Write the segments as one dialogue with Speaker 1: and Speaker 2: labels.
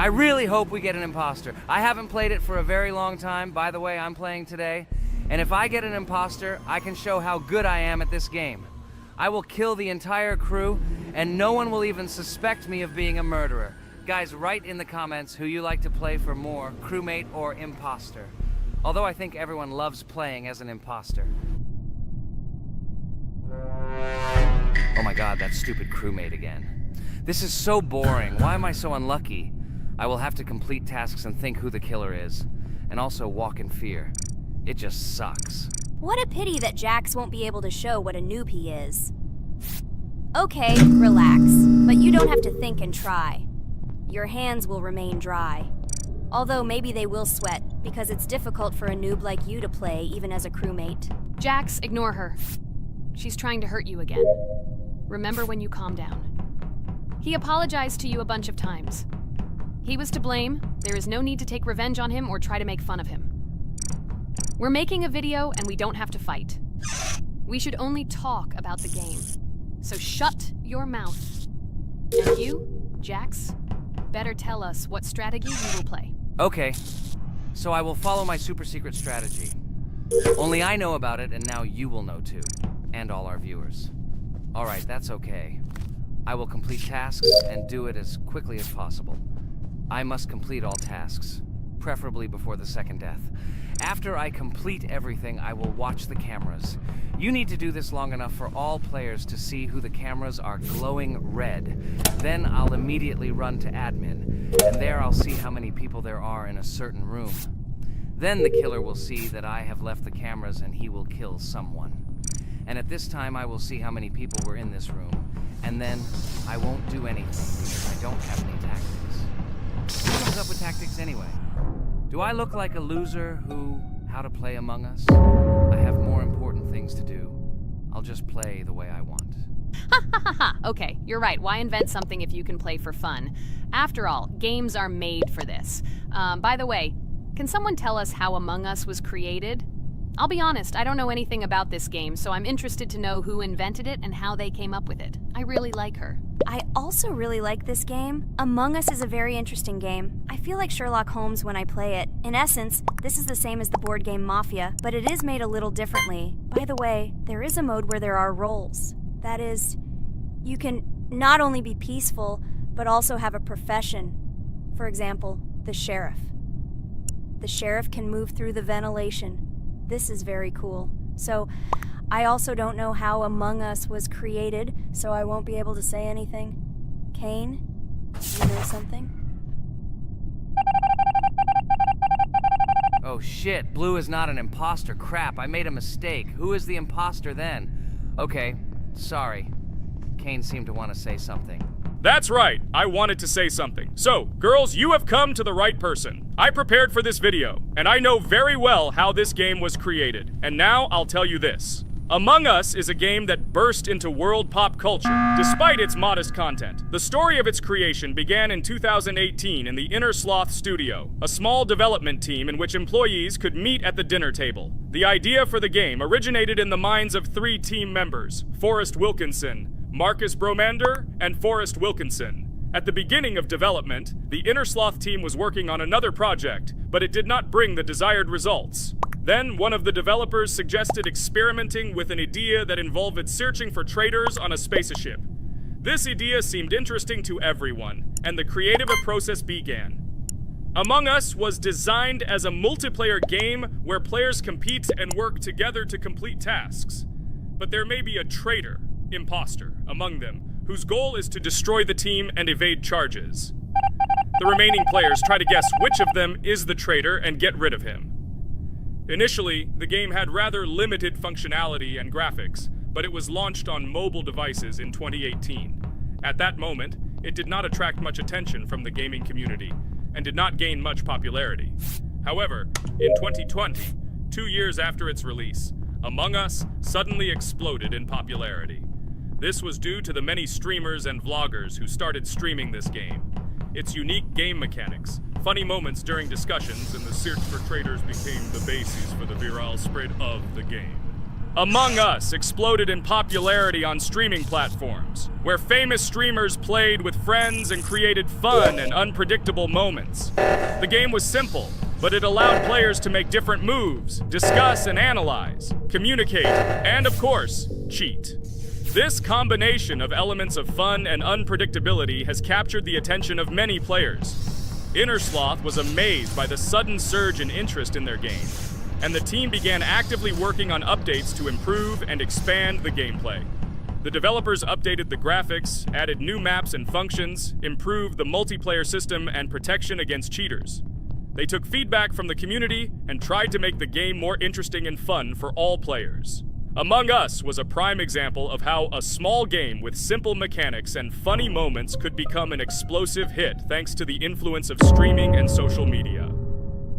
Speaker 1: I really hope we get an imposter. I haven't played it for a very long time. By the way, I'm playing today. And if I get an imposter, I can show how good I am at this game. I will kill the entire crew, and no one will even suspect me of being a murderer. Guys, write in the comments who you like to play for more, crewmate or imposter. Although I think everyone loves playing as an imposter. Oh my god, that stupid crewmate again. This is so boring. Why am I so unlucky? I will have to complete tasks and think who the killer is, and also walk in fear. It just sucks.
Speaker 2: What a pity that Jax won't be able to show what a noob he is. Okay, relax, but you don't have to think and try. Your hands will remain dry. Although maybe they will sweat, because it's difficult for a noob like you to play, even as a crewmate.
Speaker 3: Jax, ignore her. She's trying to hurt you again. Remember when you calm down. He apologized to you a bunch of times. He was to blame. There is no need to take revenge on him or try to make fun of him. We're making a video and we don't have to fight. We should only talk about the game. So shut your mouth. And you, Jax, better tell us what strategy you will play.
Speaker 1: Okay, so I will follow my super secret strategy. Only I know about it, and now you will know too. And all our viewers. Alright, that's okay. I will complete tasks and do it as quickly as possible. I must complete all tasks, preferably before the second death. After I complete everything, I will watch the cameras. You need to do this long enough for all players to see who the cameras are glowing red. Then I'll immediately run to admin, and there I'll see how many people there are in a certain room. Then the killer will see that I have left the cameras and he will kill someone. And at this time I will see how many people were in this room. And then I won't do anything because I don't have any tactics. Who comes up with tactics anyway? Do I look like a loser who, how to play Among Us? I have more important things to do. I'll just play the way I want.
Speaker 3: Ha ha ha ha! Okay, you're right. Why invent something if you can play for fun? After all, games are made for this. By the way, can someone tell us how Among Us was created? I'll be honest, I don't know anything about this game, so I'm interested to know who invented it and how they came up with it. I really like her.
Speaker 2: I also really like this game. Among Us is a very interesting game. I feel like Sherlock Holmes when I play it. In essence, this is the same as the board game Mafia, but it is made a little differently. By the way, there is a mode where there are roles. That is, you can not only be peaceful, but also have a profession. For example, the sheriff. The sheriff can move through the ventilation. This is very cool. So, I also don't know how Among Us was created, so I won't be able to say anything. Kane, you know something?
Speaker 1: Oh shit, Blue is not an imposter. Crap, I made a mistake. Who is the imposter then? Okay, sorry. Kane seemed to want to say something.
Speaker 4: That's right, I wanted to say something. So, girls, you have come to the right person. I prepared for this video, and I know very well how this game was created. And now I'll tell you this. Among Us is a game that burst into world pop culture, despite its modest content. The story of its creation began in 2018 in the Inner Sloth Studio, a small development team in which employees could meet at the dinner table. The idea for the game originated in the minds of 3 team members, Forrest Wilkinson, Marcus Bromander, and Forrest Wilkinson. At the beginning of development, the Inner Sloth team was working on another project, but it did not bring the desired results. Then, one of the developers suggested experimenting with an idea that involved searching for traitors on a spaceship. This idea seemed interesting to everyone, and the creative process began. Among Us was designed as a multiplayer game where players compete and work together to complete tasks. But there may be a traitor, imposter, among them, whose goal is to destroy the team and evade charges. The remaining players try to guess which of them is the traitor and get rid of him. Initially, the game had rather limited functionality and graphics, but it was launched on mobile devices in 2018. At that moment, it did not attract much attention from the gaming community, and did not gain much popularity. However, in 2020, 2 years after its release, Among Us suddenly exploded in popularity. This was due to the many streamers and vloggers who started streaming this game. Its unique game mechanics, funny moments during discussions, and the search for traitors became the basis for the viral spread of the game. Among Us exploded in popularity on streaming platforms, where famous streamers played with friends and created fun and unpredictable moments. The game was simple, but it allowed players to make different moves, discuss and analyze, communicate, and of course, cheat. This combination of elements of fun and unpredictability has captured the attention of many players. Innersloth was amazed by the sudden surge in interest in their game, and the team began actively working on updates to improve and expand the gameplay. The developers updated the graphics, added new maps and functions, improved the multiplayer system and protection against cheaters. They took feedback from the community and tried to make the game more interesting and fun for all players. Among Us was a prime example of how a small game with simple mechanics and funny moments could become an explosive hit thanks to the influence of streaming and social media.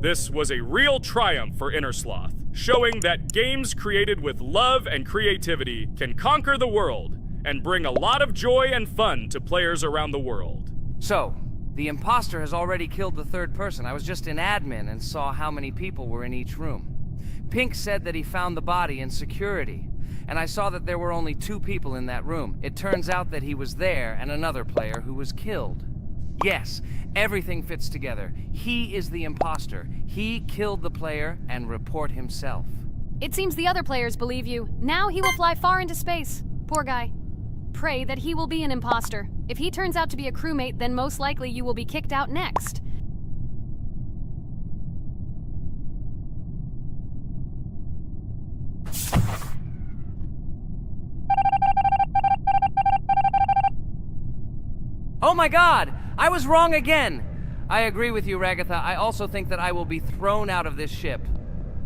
Speaker 4: This was a real triumph for Innersloth, showing that games created with love and creativity can conquer the world and bring a lot of joy and fun to players around the world.
Speaker 1: So, the imposter has already killed the third person. I was just in admin and saw how many people were in each room. Pink said that he found the body in security, and I saw that there were only 2 people in that room. It turns out that he was there and another player who was killed. Yes, everything fits together. He is the imposter. He killed the player and report himself.
Speaker 3: It seems the other players believe you. Now he will fly far into space. Poor guy. Pray that he will be an imposter. If he turns out to be a crewmate, then most likely you will be kicked out next.
Speaker 1: Oh my god! I was wrong again! I agree with you, Ragatha. I also think that I will be thrown out of this ship.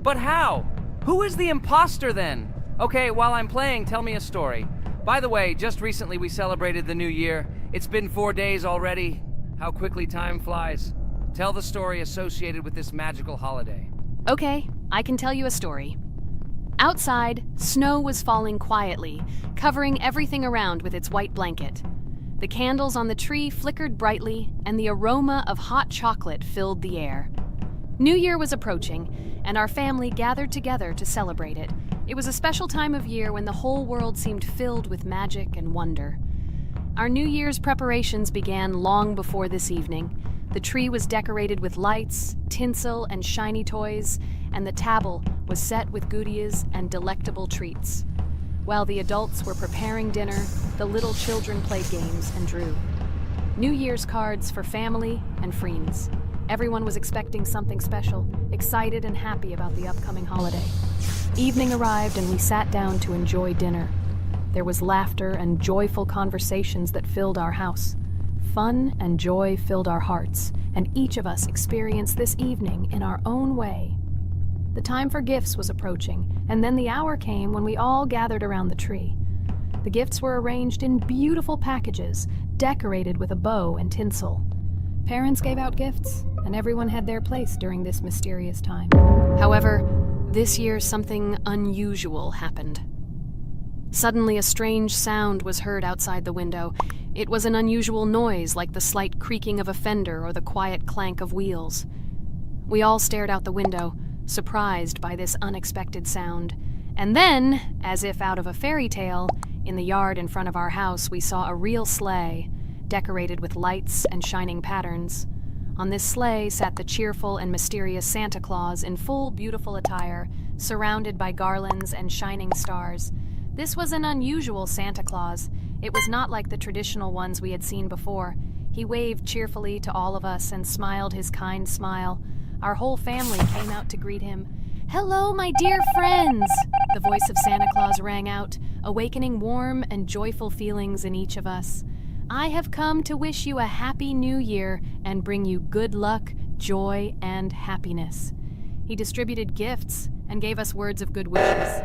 Speaker 1: But how? Who is the imposter then? Okay, while I'm playing, tell me a story. By the way, just recently we celebrated the new year. It's been 4 days already. How quickly time flies. Tell the story associated with this magical holiday.
Speaker 3: Okay, I can tell you a story. Outside, snow was falling quietly, covering everything around with its white blanket. The candles on the tree flickered brightly, and the aroma of hot chocolate filled the air. New Year was approaching, and our family gathered together to celebrate it. It was a special time of year when the whole world seemed filled with magic and wonder. Our New Year's preparations began long before this evening. The tree was decorated with lights, tinsel, and shiny toys, and the table was set with goodies and delectable treats. While the adults were preparing dinner, the little children played games and drew. New Year's cards for family and friends. Everyone was expecting something special, excited and happy about the upcoming holiday. Evening arrived and we sat down to enjoy dinner. There was laughter and joyful conversations that filled our house. Fun and joy filled our hearts, and each of us experienced this evening in our own way. The time for gifts was approaching, and then the hour came when we all gathered around the tree. The gifts were arranged in beautiful packages, decorated with a bow and tinsel. Parents gave out gifts, and everyone had their place during this mysterious time. However, this year something unusual happened. Suddenly a strange sound was heard outside the window. It was an unusual noise, like the slight creaking of a fender or the quiet clank of wheels. We all stared out the window, surprised by this unexpected sound. And then, as if out of a fairy tale, in the yard in front of our house we saw a real sleigh, decorated with lights and shining patterns. On this sleigh sat the cheerful and mysterious Santa Claus in full beautiful attire, surrounded by garlands and shining stars. This was an unusual Santa Claus. It was not like the traditional ones we had seen before. He waved cheerfully to all of us and smiled his kind smile. Our whole family came out to greet him. "Hello, my dear friends!" The voice of Santa Claus rang out, awakening warm and joyful feelings in each of us. "I have come to wish you a happy new year and bring you good luck, joy, and happiness." He distributed gifts and gave us words of good wishes.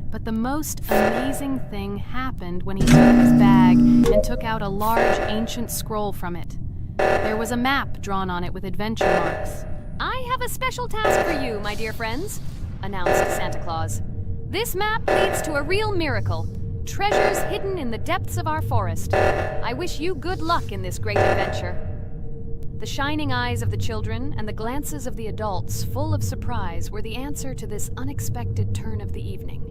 Speaker 3: But the most amazing thing happened when he took his bag and took out a large ancient scroll from it. There was a map drawn on it with adventure marks. "I have a special task for you, my dear friends," announced Santa Claus. "This map leads to a real miracle. Treasures hidden in the depths of our forest. I wish you good luck in this great adventure." The shining eyes of the children and the glances of the adults, full of surprise, were the answer to this unexpected turn of the evening.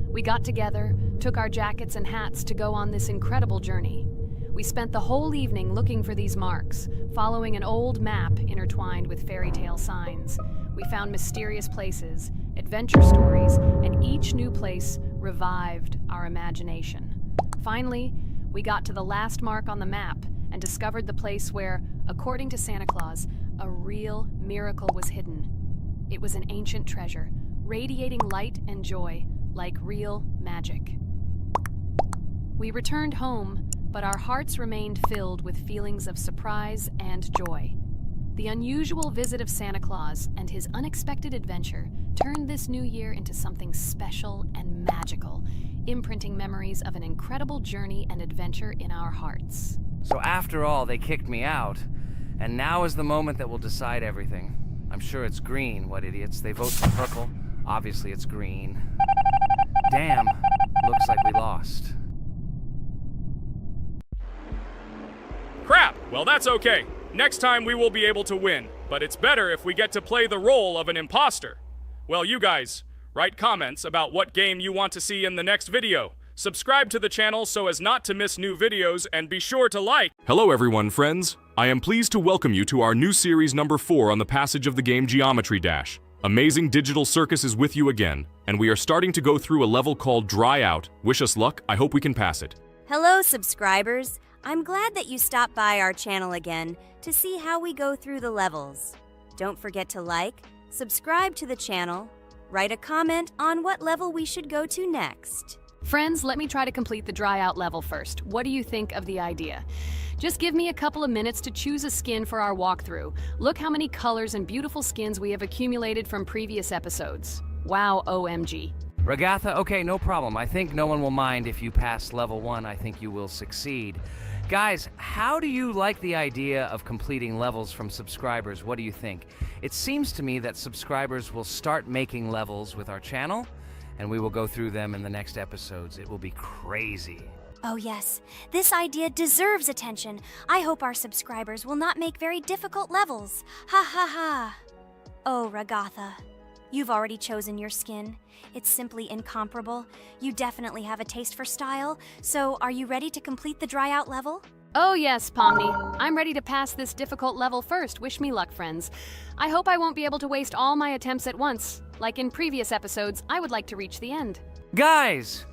Speaker 3: We got together, took our jackets and hats to go on this incredible journey. We spent the whole evening looking for these marks, following an old map intertwined with fairy tale signs. We found mysterious places, adventure stories, and each new place revived our imagination. Finally, we got to the last mark on the map and discovered the place where, according to Santa Claus, a real miracle was hidden. It was an ancient treasure, radiating light and joy like real magic. We returned home, but our hearts remained filled with feelings of surprise and joy. The unusual visit of Santa Claus and his unexpected adventure turned this new year into something special and magical, imprinting memories of an incredible journey and adventure in our hearts.
Speaker 1: So after all, they kicked me out, and now is the moment that will decide everything. I'm sure it's green, what idiots. They vote for purple. Obviously it's green. Damn, looks like we lost.
Speaker 4: Crap! Well, that's okay. Next time we will be able to win, but it's better if we get to play the role of an imposter. Well, you guys, write comments about what game you want to see in the next video. Subscribe to the channel so as not to miss new videos, and be sure to like.
Speaker 5: Hello everyone, friends. I am pleased to welcome you to our new series number 4 on the passage of the game Geometry Dash. Amazing Digital Circus is with you again, and we are starting to go through a level called Dry Out. Wish us luck, I hope we can pass it.
Speaker 2: Hello, subscribers. I'm glad that you stopped by our channel again to see how we go through the levels. Don't forget to like, subscribe to the channel, write a comment on what level we should go to next.
Speaker 3: Friends, let me try to complete the dry out level first. What do you think of the idea? Just give me a couple of minutes to choose a skin for our walkthrough. Look how many colors and beautiful skins we have accumulated from previous episodes. Wow, OMG.
Speaker 1: Ragatha, okay, no problem. I think no one will mind if you pass level 1. I think you will succeed. Guys, how do you like the idea of completing levels from subscribers? What do you think? It seems to me that subscribers will start making levels with our channel, and we will go through them in the next episodes. It will be crazy.
Speaker 2: Oh yes, this idea deserves attention. I hope our subscribers will not make very difficult levels. Ha ha ha. Oh, Ragatha, you've already chosen your skin. It's simply incomparable. You definitely have a taste for style. So, are you ready to complete the dry out level?
Speaker 3: Oh yes, Pomni. I'm ready to pass this difficult level first. Wish me luck, friends. I hope I won't be able to waste all my attempts at once. Like in previous episodes, I would like to reach the end.
Speaker 1: Guys!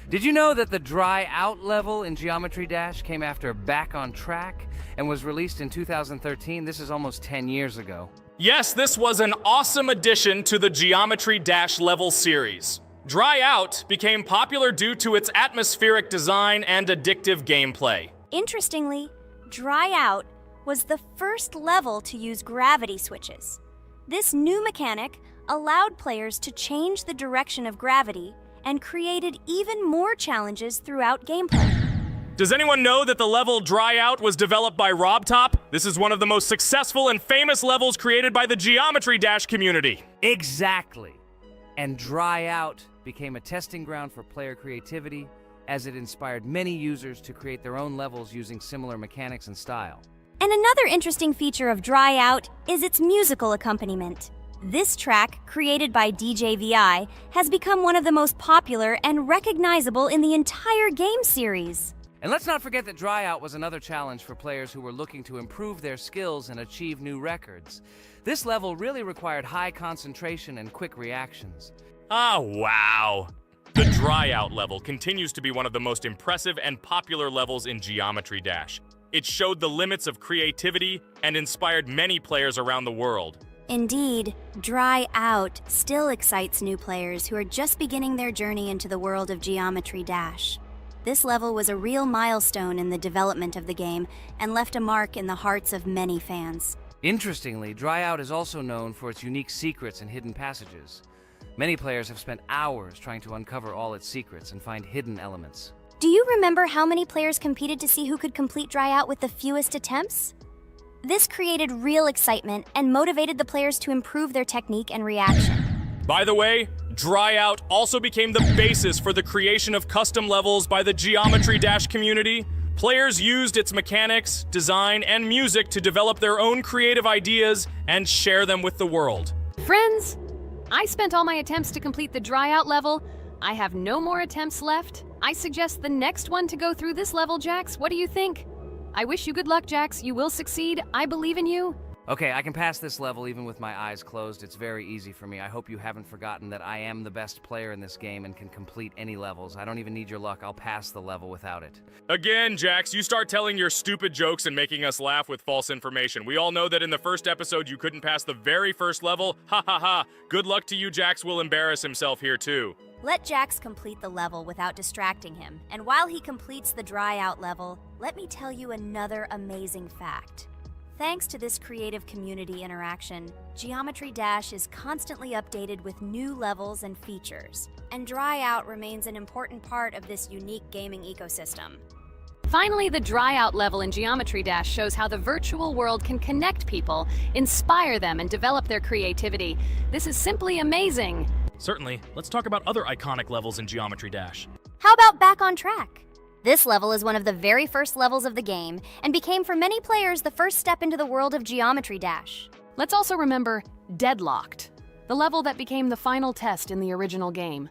Speaker 1: Did you know that the Dry Out level in Geometry Dash came after Back on Track and was released in 2013? This is almost 10 years ago.
Speaker 4: Yes, this was an awesome addition to the Geometry Dash level series. Dry Out became popular due to its atmospheric design and addictive gameplay.
Speaker 2: Interestingly, Dry Out was the first level to use gravity switches. This new mechanic allowed players to change the direction of gravity and created even more challenges throughout gameplay.
Speaker 4: Does anyone know that the level Dry Out was developed by RobTop? This is one of the most successful and famous levels created by the Geometry Dash community.
Speaker 1: Exactly. And Dry Out became a testing ground for player creativity, as it inspired many users to create their own levels using similar mechanics and style.
Speaker 2: And another interesting feature of Dry Out is its musical accompaniment. This track, created by DJ VI, has become one of the most popular and recognizable in the entire game series.
Speaker 1: And let's not forget that Dry Out was another challenge for players who were looking to improve their skills and achieve new records. This level really required high concentration and quick reactions.
Speaker 4: Ah, wow. The Dry Out level continues to be one of the most impressive and popular levels in Geometry Dash. It showed the limits of creativity and inspired many players around the world.
Speaker 2: Indeed, Dry Out still excites new players who are just beginning their journey into the world of Geometry Dash. This level was a real milestone in the development of the game and left a mark in the hearts of many fans.
Speaker 1: Interestingly, Dry Out is also known for its unique secrets and hidden passages. Many players have spent hours trying to uncover all its secrets and find hidden elements.
Speaker 2: Do you remember how many players competed to see who could complete Dry Out with the fewest attempts? This created real excitement and motivated the players to improve their technique and reaction.
Speaker 4: By the way, Dry Out also became the basis for the creation of custom levels by the Geometry Dash community. Players used its mechanics, design, and music to develop their own creative ideas and share them with the world.
Speaker 3: Friends, I spent all my attempts to complete the Dry Out level. I have no more attempts left. I suggest the next one to go through this level, Jax. What do you think? I wish you good luck, Jax. You will succeed. I believe in you.
Speaker 1: Okay, I can pass this level even with my eyes closed. It's very easy for me. I hope you haven't forgotten that I am the best player in this game and can complete any levels. I don't even need your luck. I'll pass the level without it.
Speaker 4: Again, Jax, you start telling your stupid jokes and making us laugh with false information. We all know that in the first episode you couldn't pass the very first level. Ha ha ha. Good luck to you, Jax will embarrass himself here too.
Speaker 2: Let Jax complete the level without distracting him. And while he completes the dry out level, let me tell you another amazing fact. Thanks to this creative community interaction, Geometry Dash is constantly updated with new levels and features, and Dry Out remains an important part of this unique gaming ecosystem.
Speaker 3: Finally, the Dry Out level in Geometry Dash shows how the virtual world can connect people, inspire them, and develop their creativity. This is simply amazing.
Speaker 4: Certainly. Let's talk about other iconic levels in Geometry Dash.
Speaker 2: How about Back on Track? This level is one of the very first levels of the game, and became for many players the first step into the world of Geometry Dash.
Speaker 3: Let's also remember Deadlocked, the level that became the final test in the original game.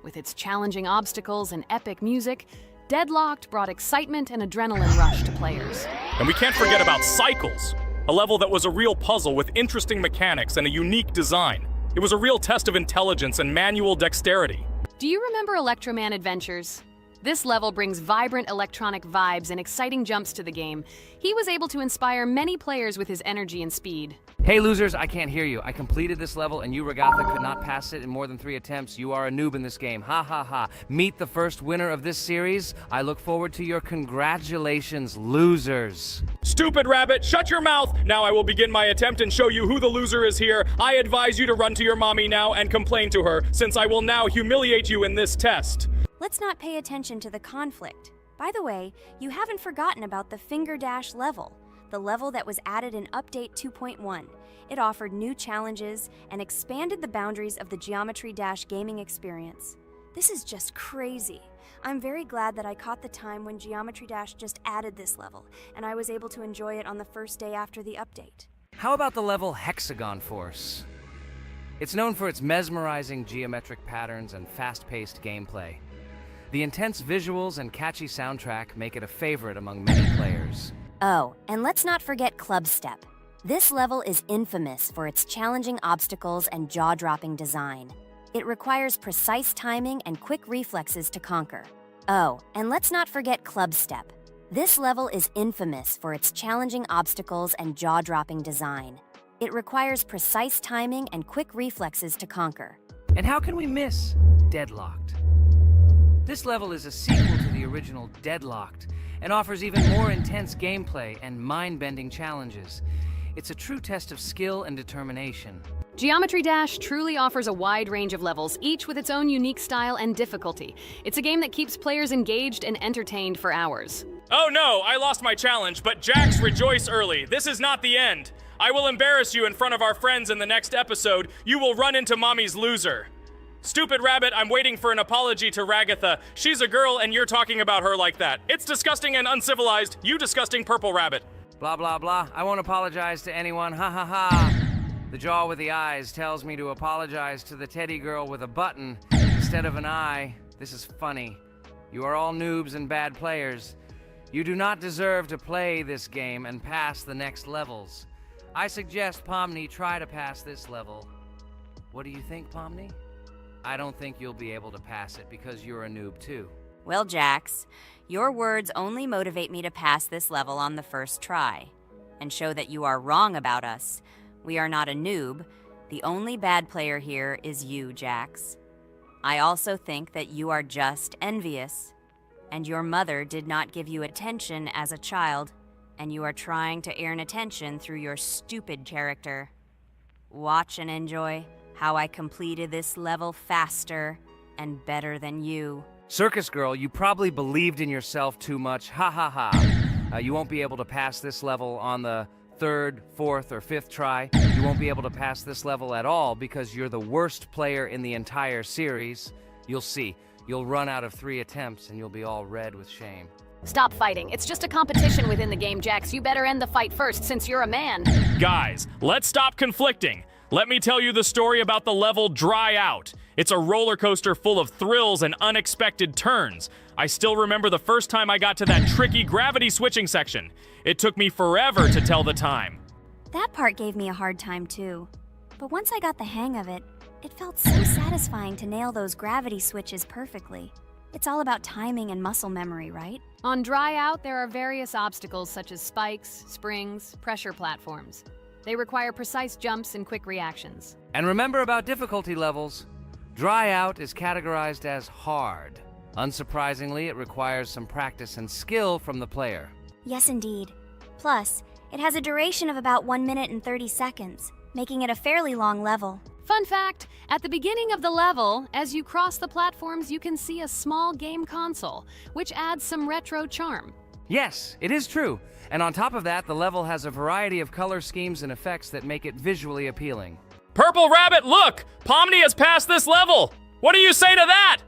Speaker 3: With its challenging obstacles and epic music, Deadlocked brought excitement and adrenaline rush to players.
Speaker 4: And we can't forget about Cycles, a level that was a real puzzle with interesting mechanics and a unique design. It was a real test of intelligence and manual dexterity.
Speaker 3: Do you remember Electroman Adventures? This level brings vibrant electronic vibes and exciting jumps to the game. He was able to inspire many players with his energy and speed.
Speaker 1: Hey losers, I can't hear you. I completed this level and you, Ragatha, could not pass it in more than 3 attempts. You are a noob in this game. Ha ha ha. Meet the first winner of this series. I look forward to your congratulations, losers.
Speaker 4: Stupid rabbit, shut your mouth! Now I will begin my attempt and show you who the loser is here. I advise you to run to your mommy now and complain to her, since I will now humiliate you in this test.
Speaker 2: Let's not pay attention to the conflict. By the way, you haven't forgotten about the Finger Dash level, the level that was added in Update 2.1. It offered new challenges and expanded the boundaries of the Geometry Dash gaming experience. This is just crazy. I'm very glad that I caught the time when Geometry Dash just added this level, and I was able to enjoy it on the first day after the update.
Speaker 1: How about the level Hexagon Force? It's known for its mesmerizing geometric patterns and fast-paced gameplay. The intense visuals and catchy soundtrack make it a favorite among many players.
Speaker 2: Oh, and let's not forget Club Step. This level is infamous for its challenging obstacles and jaw-dropping design. It requires precise timing and quick reflexes to conquer. Oh, and let's not forget Club Step. This level is infamous for its challenging obstacles and jaw-dropping design. It requires precise timing and quick reflexes to conquer.
Speaker 1: And how can we miss Deadlocked? This level is a sequel to the original Deadlocked and offers even more intense gameplay and mind-bending challenges. It's a true test of skill and determination.
Speaker 3: Geometry Dash truly offers a wide range of levels, each with its own unique style and difficulty. It's a game that keeps players engaged and entertained for hours.
Speaker 4: Oh no, I lost my challenge, but Jax, rejoice early. This is not the end. I will embarrass you in front of our friends in the next episode. You will run into Mommy's loser. Stupid rabbit, I'm waiting for an apology to Ragatha. She's a girl and you're talking about her like that. It's disgusting and uncivilized, you disgusting purple rabbit.
Speaker 1: Blah, blah, blah. I won't apologize to anyone. Ha ha ha. The jaw with the eyes tells me to apologize to the teddy girl with a button instead of an eye. This is funny. You are all noobs and bad players. You do not deserve to play this game and pass the next levels. I suggest Pomni try to pass this level. What do you think, Pomni? I don't think you'll be able to pass it because you're a noob too.
Speaker 2: Well, Jax, your words only motivate me to pass this level on the first try, and show that you are wrong about us. We are not a noob. The only bad player here is you, Jax. I also think that you are just envious, and your mother did not give you attention as a child, and you are trying to earn attention through your stupid character. Watch and enjoy how I completed this level faster and better than you.
Speaker 1: Circus girl, you probably believed in yourself too much. Ha ha ha. You won't be able to pass this level on the 3rd, 4th, or 5th try. You won't be able to pass this level at all because you're the worst player in the entire series. You'll see. You'll run out of 3 attempts and you'll be all red with shame.
Speaker 3: Stop fighting. It's just a competition within the game, Jax. You better end the fight first since you're a man.
Speaker 4: Guys, let's stop conflicting. Let me tell you the story about the level Dry Out. It's a roller coaster full of thrills and unexpected turns. I still remember the first time I got to that tricky gravity switching section. It took me forever to tell the time.
Speaker 2: That part gave me a hard time too. But once I got the hang of it, it felt so satisfying to nail those gravity switches perfectly. It's all about timing and muscle memory, right?
Speaker 3: On Dry Out, there are various obstacles such as spikes, springs, pressure platforms. They require precise jumps and quick reactions.
Speaker 1: And remember about difficulty levels. Dry Out is categorized as hard. Unsurprisingly, it requires some practice and skill from the player.
Speaker 2: Yes, indeed. Plus, it has a duration of about 1 minute and 30 seconds, making it a fairly long level.
Speaker 3: Fun fact, at the beginning of the level, as you cross the platforms, you can see a small game console, which adds some retro charm.
Speaker 1: Yes, it is true. And on top of that, the level has a variety of color schemes and effects that make it visually appealing.
Speaker 4: Purple Rabbit, look! Pomni has passed this level! What do you say to that?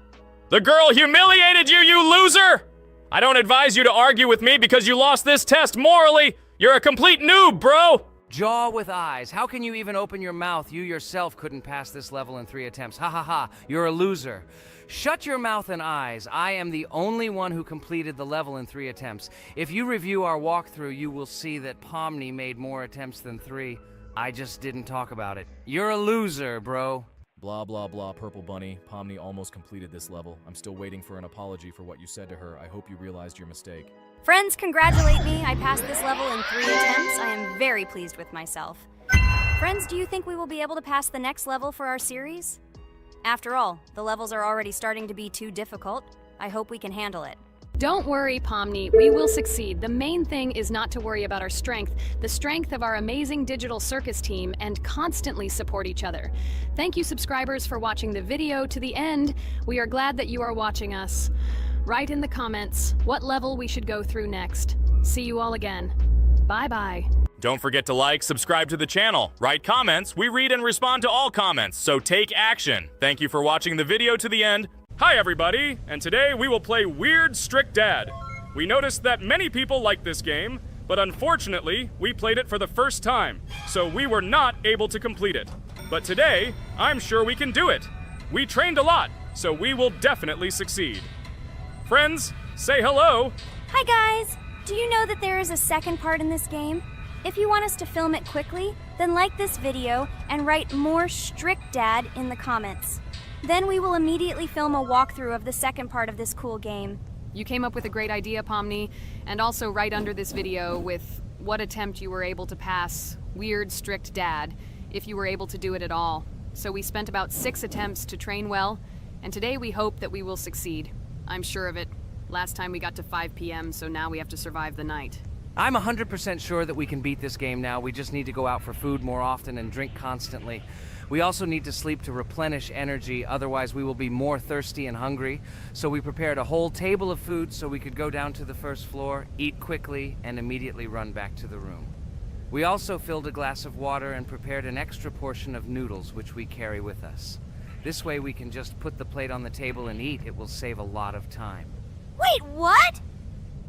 Speaker 4: The girl humiliated you, you loser! I don't advise you to argue with me because you lost this test morally. You're a complete noob, bro!
Speaker 1: Jaw with eyes. How can you even open your mouth? You yourself couldn't pass this level in 3 attempts. Ha ha ha. You're a loser. Shut your mouth and eyes. I am the only one who completed the level in 3 attempts. If you review our walkthrough, you will see that Pomni made more attempts than 3. I just didn't talk about it. You're a loser, bro.
Speaker 6: Blah, blah, blah, Purple Bunny. Pomni almost completed this level. I'm still waiting for an apology for what you said to her. I hope you realized your mistake.
Speaker 2: Friends, congratulate me. I passed this level in 3 attempts. I am very pleased with myself. Friends, do you think we will be able to pass the next level for our series? After all, the levels are already starting to be too difficult. I hope we can handle it.
Speaker 3: Don't worry, Pomni, we will succeed. The main thing is not to worry about our strength, the strength of our amazing digital circus team, and constantly support each other. Thank you, subscribers, for watching the video to the end. We are glad that you are watching us. Write in the comments what level we should go through next. See you all again. Bye-bye.
Speaker 4: Don't forget to like, subscribe to the channel, write comments. We read and respond to all comments, so take action. Thank you for watching the video to the end. Hi everybody, and today we will play Weird Strict Dad. We noticed that many people like this game, but unfortunately, we played it for the first time, so we were not able to complete it. But today, I'm sure we can do it. We trained a lot, so we will definitely succeed. Friends, say hello.
Speaker 2: Hi guys! Do you know that there is a second part in this game? If you want us to film it quickly, then like this video and write more Strict Dad in the comments. Then we will immediately film a walkthrough of the second part of this cool game.
Speaker 3: You came up with a great idea, Pomni, and also right under this video with what attempt you were able to pass Weird Strict Dad, if you were able to do it at all. So we spent about 6 attempts to train well, and today we hope that we will succeed. I'm sure of it. Last time we got to 5 p.m., so now we have to survive the night.
Speaker 1: I'm 100% sure that we can beat this game now. We just need to go out for food more often and drink constantly. We also need to sleep to replenish energy, otherwise we will be more thirsty and hungry. So we prepared a whole table of food so we could go down to the first floor, eat quickly, and immediately run back to the room. We also filled a glass of water and prepared an extra portion of noodles, which we carry with us. This way we can just put the plate on the table and eat. It will save a lot of time.
Speaker 2: Wait, what?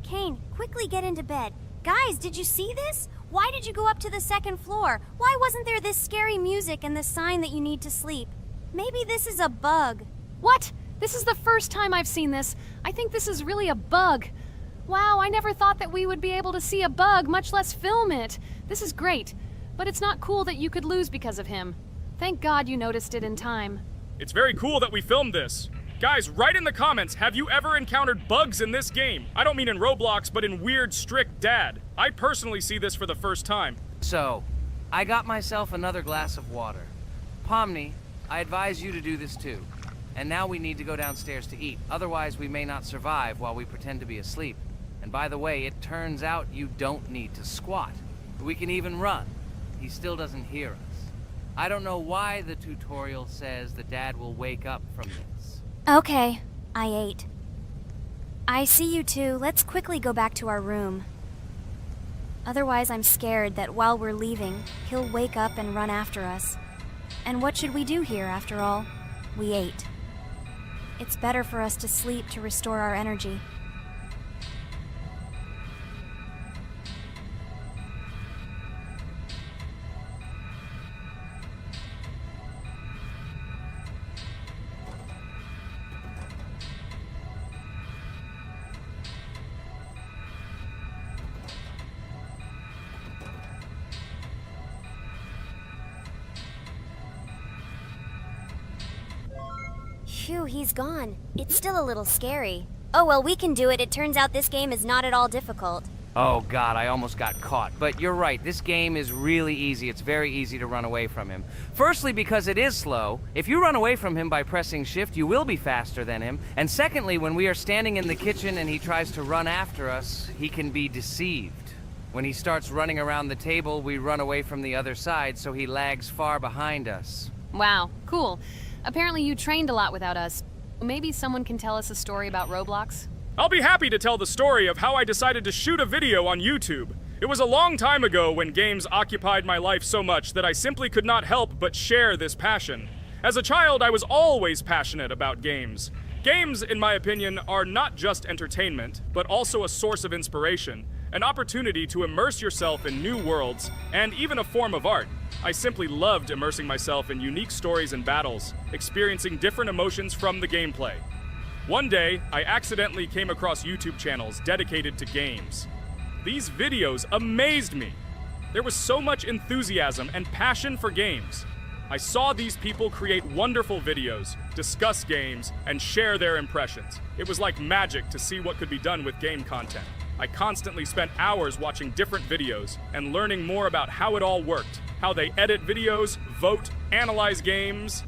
Speaker 2: Kane, quickly get into bed. Guys, did you see this? Why did you go up to the second floor? Why wasn't there this scary music and the sign that you need to sleep? Maybe this is a bug.
Speaker 3: What? This is the first time I've seen this. I think this is really a bug. Wow, I never thought that we would be able to see a bug, much less film it. This is great, but it's not cool that you could lose because of him. Thank God you noticed it in time.
Speaker 4: It's very cool that we filmed this. Guys, write in the comments, have you ever encountered bugs in this game? I don't mean in Roblox, but in Weird Strict Dad. I personally see this for the first time.
Speaker 1: So, I got myself another glass of water. Pomni, I advise you to do this too. And now we need to go downstairs to eat. Otherwise, we may not survive while we pretend to be asleep. And by the way, it turns out you don't need to squat. We can even run. He still doesn't hear us. I don't know why the tutorial says that Dad will wake up from this.
Speaker 2: Okay, I ate. I see you two. Let's quickly go back to our room. Otherwise, I'm scared that while we're leaving, he'll wake up and run after us. And what should we do here, after all? We ate. It's better for us to sleep to restore our energy.
Speaker 7: too, he's gone. It's still a little scary. Oh well, we can do it. It turns out this game is not at all difficult.
Speaker 1: Oh god, I almost got caught. But you're right, this game is really easy. It's very easy to run away from him. Firstly, because it is slow. If you run away from him by pressing shift, you will be faster than him. And secondly, when we are standing in the kitchen and he tries to run after us, he can be deceived. When he starts running around the table, we run away from the other side, so he lags far behind us.
Speaker 3: Wow, cool. Apparently you trained a lot without us. Maybe someone can tell us a story about Roblox?
Speaker 4: I'll be happy to tell the story of how I decided to shoot a video on YouTube. It was a long time ago when games occupied my life so much that I simply could not help but share this passion. As a child, I was always passionate about games. Games, in my opinion, are not just entertainment, but also a source of inspiration, an opportunity to immerse yourself in new worlds, and even a form of art. I simply loved immersing myself in unique stories and battles, experiencing different emotions from the gameplay. One day, I accidentally came across YouTube channels dedicated to games. These videos amazed me. There was so much enthusiasm and passion for games. I saw these people create wonderful videos, discuss games, and share their impressions. It was like magic to see what could be done with game content. I constantly spent hours watching different videos and learning more about how it all worked, how they edit videos, vote, analyze games.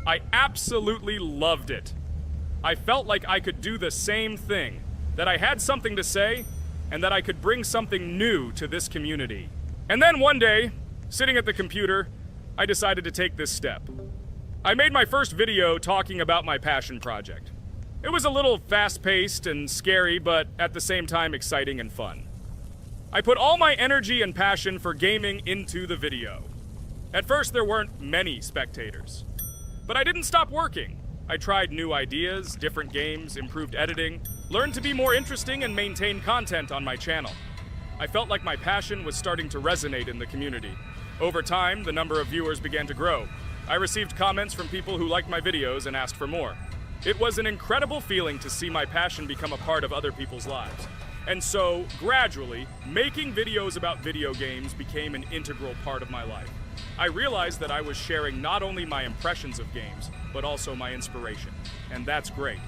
Speaker 4: I absolutely loved it. I felt like I could do the same thing, that I had something to say, and that I could bring something new to this community. And then one day, sitting at the computer, I decided to take this step. I made my first video talking about my passion project. It was a little fast-paced and scary, but at the same time exciting and fun. I put all my energy and passion for gaming into the video. At first, there weren't many spectators, but I didn't stop working. I tried new ideas, different games, improved editing, learned to be more interesting, and maintain content on my channel. I felt like my passion was starting to resonate in the community. Over time, the number of viewers began to grow. I received comments from people who liked my videos and asked for more. It was an incredible feeling to see my passion become a part of other people's lives. And so, gradually, making videos about video games became an integral part of my life. I realized that I was sharing not only my impressions of games, but also my inspiration. And that's great.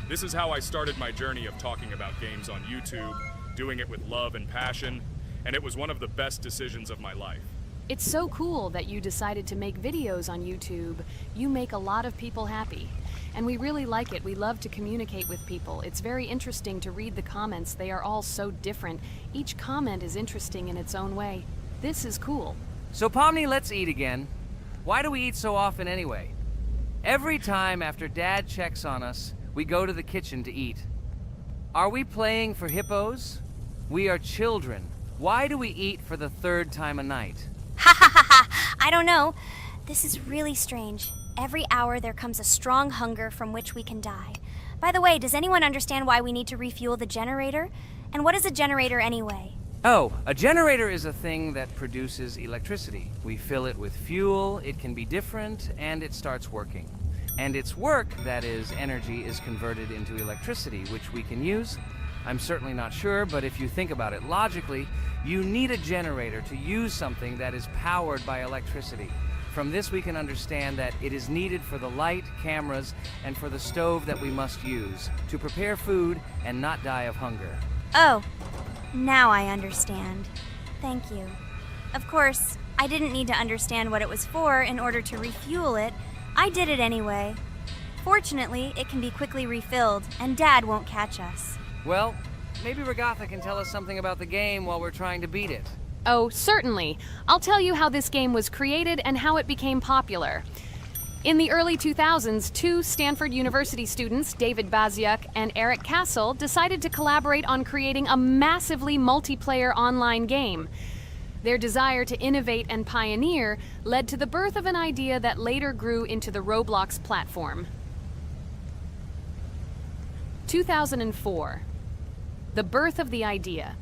Speaker 4: This is how I started my journey of talking about games on YouTube, doing it with love and passion, and it was one of the best decisions of my life.
Speaker 3: It's so cool that you decided to make videos on YouTube. You make a lot of people happy. And we really like it. We love to communicate with people. It's very interesting to read the comments. They are all so different. Each comment is interesting in its own way. This is cool.
Speaker 1: So Pomni, let's eat again. Why do we eat so often anyway? Every time after Dad checks on us, we go to the kitchen to eat. Are we playing for hippos? We are children. Why do we eat for the third time a night?
Speaker 2: Ha ha ha ha! I don't know. This is really strange. Every hour there comes a strong hunger from which we can die. By the way, does anyone understand why we need to refuel the generator? And what is a generator anyway?
Speaker 1: Oh, a generator is a thing that produces electricity. We fill it with fuel, it can be different, and it starts working. And its work, that is, energy, is converted into electricity, which we can use. I'm certainly not sure, but if you think about it logically, you need a generator to use something that is powered by electricity. From this we can understand that it is needed for the light, cameras, and for the stove that we must use, to prepare food and not die of hunger.
Speaker 2: Oh, now I understand. Thank you. Of course, I didn't need to understand what it was for in order to refuel it. I did it anyway. Fortunately, it can be quickly refilled, and Dad won't catch us.
Speaker 1: Well, maybe Regatha can tell us something about the game while we're trying to beat it.
Speaker 3: Oh, certainly. I'll tell you how this game was created and how it became popular. In the early 2000s, two Stanford University students, David Baziuk and Eric Castle, decided to collaborate on creating a massively multiplayer online game. Their desire to innovate and pioneer led to the birth of an idea that later grew into the Roblox platform. 2004. The birth of the idea.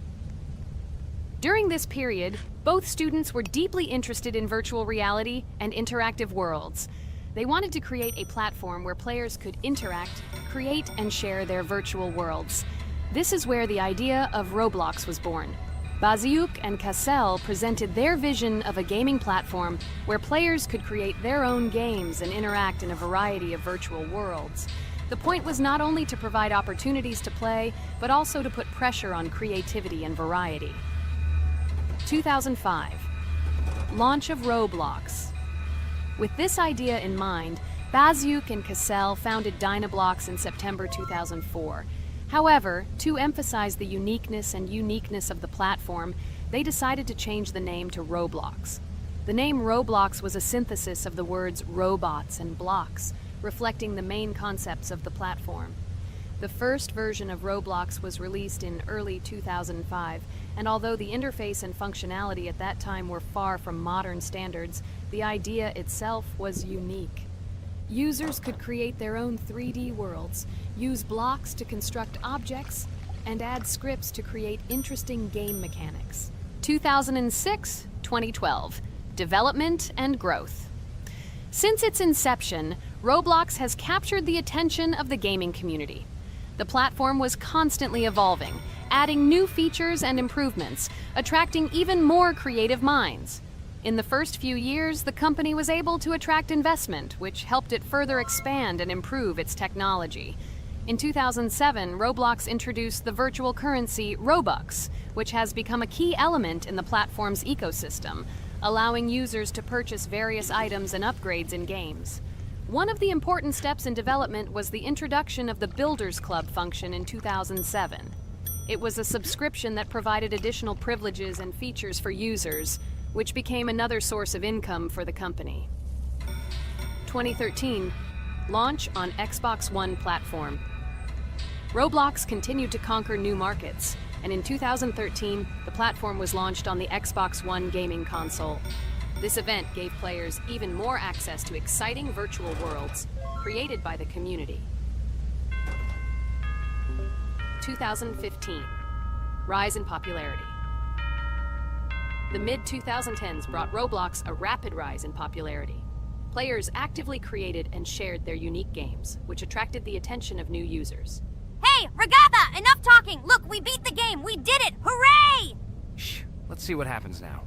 Speaker 3: During this period, both students were deeply interested in virtual reality and interactive worlds. They wanted to create a platform where players could interact, create, and share their virtual worlds. This is where the idea of Roblox was born. Baziuk and Cassell presented their vision of a gaming platform where players could create their own games and interact in a variety of virtual worlds. The point was not only to provide opportunities to play, but also to put pressure on creativity and variety. 2005. Launch of Roblox. With this idea in mind, Baziuk and Cassell founded Dynablox in September 2004. However, to emphasize the uniqueness of the platform, they decided to change the name to Roblox. The name Roblox was a synthesis of the words robots and blocks, reflecting the main concepts of the platform. The first version of Roblox was released in early 2005, and although the interface and functionality at that time were far from modern standards, the idea itself was unique. Users could create their own 3D worlds, use blocks to construct objects, and add scripts to create interesting game mechanics. 2006-2012. Development and growth. Since its inception, Roblox has captured the attention of the gaming community. The platform was constantly evolving, adding new features and improvements, attracting even more creative minds. In the first few years, the company was able to attract investment, which helped it further expand and improve its technology. In 2007, Roblox introduced the virtual currency Robux, which has become a key element in the platform's ecosystem, allowing users to purchase various items and upgrades in games. One of the important steps in development was the introduction of the Builders Club function in 2007. It was a subscription that provided additional privileges and features for users, which became another source of income for the company. 2013, launch on Xbox One platform. Roblox continued to conquer new markets, and in 2013, the platform was launched on the Xbox One gaming console. This event gave players even more access to exciting virtual worlds created by the community. 2015, rise in popularity. The mid-2010s brought Roblox a rapid rise in popularity. Players actively created and shared their unique games, which attracted the attention of new users.
Speaker 2: Hey, Regatha, enough talking! Look, we beat the game! We did it! Hooray!
Speaker 1: Shh, let's see what happens now.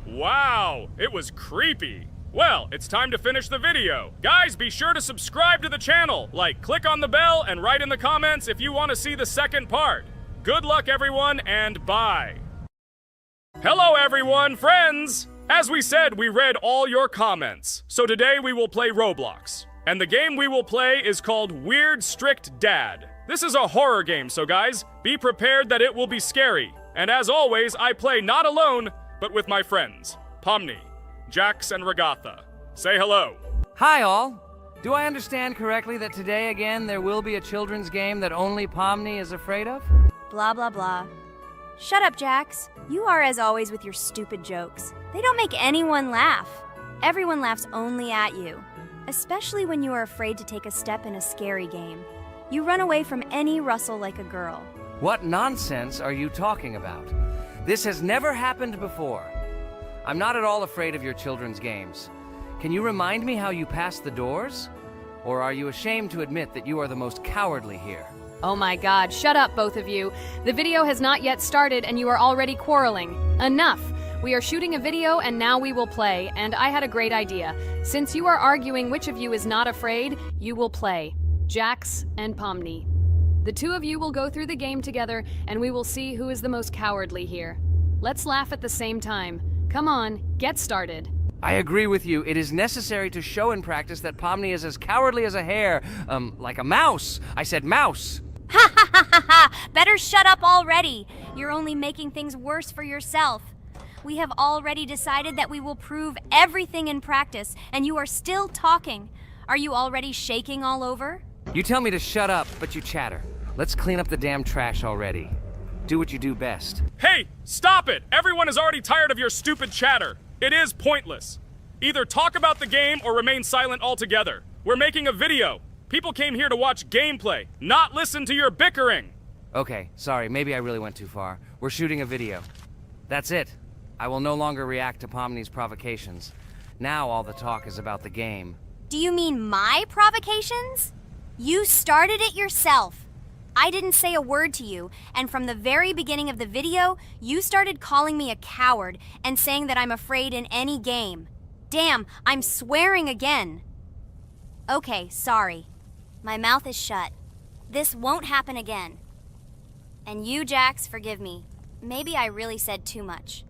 Speaker 4: Wow, it was creepy. Well, it's time to finish the video. Guys, be sure to subscribe to the channel. Click on the bell and write in the comments if you want to see the second part. Good luck, everyone, and bye. Hello, everyone, friends! As we said, we read all your comments. So today we will play Roblox. And the game we will play is called Weird Strict Dad. This is a horror game, so guys, be prepared that it will be scary. And as always, I play not alone, but with my friends, Pomni, Jax, and Regatha. Say hello.
Speaker 1: Hi, all. Do I understand correctly that today again there will be a children's game that only Pomni is afraid of?
Speaker 2: Blah, blah, blah. Shut up, Jax. You are as always with your stupid jokes. They don't make anyone laugh. Everyone laughs only at you, especially when you are afraid to take a step in a scary game. You run away from any rustle like a girl.
Speaker 1: What nonsense are you talking about? This has never happened before. I'm not at all afraid of your children's games. Can you remind me how you passed the doors? Or are you ashamed to admit that you are the most cowardly here?
Speaker 3: Oh my god, shut up, both of you. The video has not yet started and you are already quarreling. Enough! We are shooting a video and now we will play, and I had a great idea. Since you are arguing which of you is not afraid, you will play. Jax and Pomni. The two of you will go through the game together, and we will see who is the most cowardly here. Let's laugh at the same time. Come on, get started.
Speaker 1: I agree with you. It is necessary to show in practice that Pomni is as cowardly as a hare. Like a mouse. I said mouse.
Speaker 2: Ha ha ha ha ha! Better shut up already. You're only making things worse for yourself. We have already decided that we will prove everything in practice, and you are still talking. Are you already shaking all over?
Speaker 1: You tell me to shut up, but you chatter. Let's clean up the damn trash already. Do what you do best.
Speaker 4: Hey, stop it! Everyone is already tired of your stupid chatter. It is pointless. Either talk about the game or remain silent altogether. We're making a video. People came here to watch gameplay, not listen to your bickering.
Speaker 1: Okay, sorry, maybe I really went too far. We're shooting a video. That's it. I will no longer react to Pomni's provocations. Now all the talk is about the game.
Speaker 2: Do you mean my provocations? You started it yourself. I didn't say a word to you, and from the very beginning of the video, you started calling me a coward and saying that I'm afraid in any game. Damn, I'm swearing again. Okay, sorry. My mouth is shut. This won't happen again. And you, Jax, forgive me. Maybe I really said too much,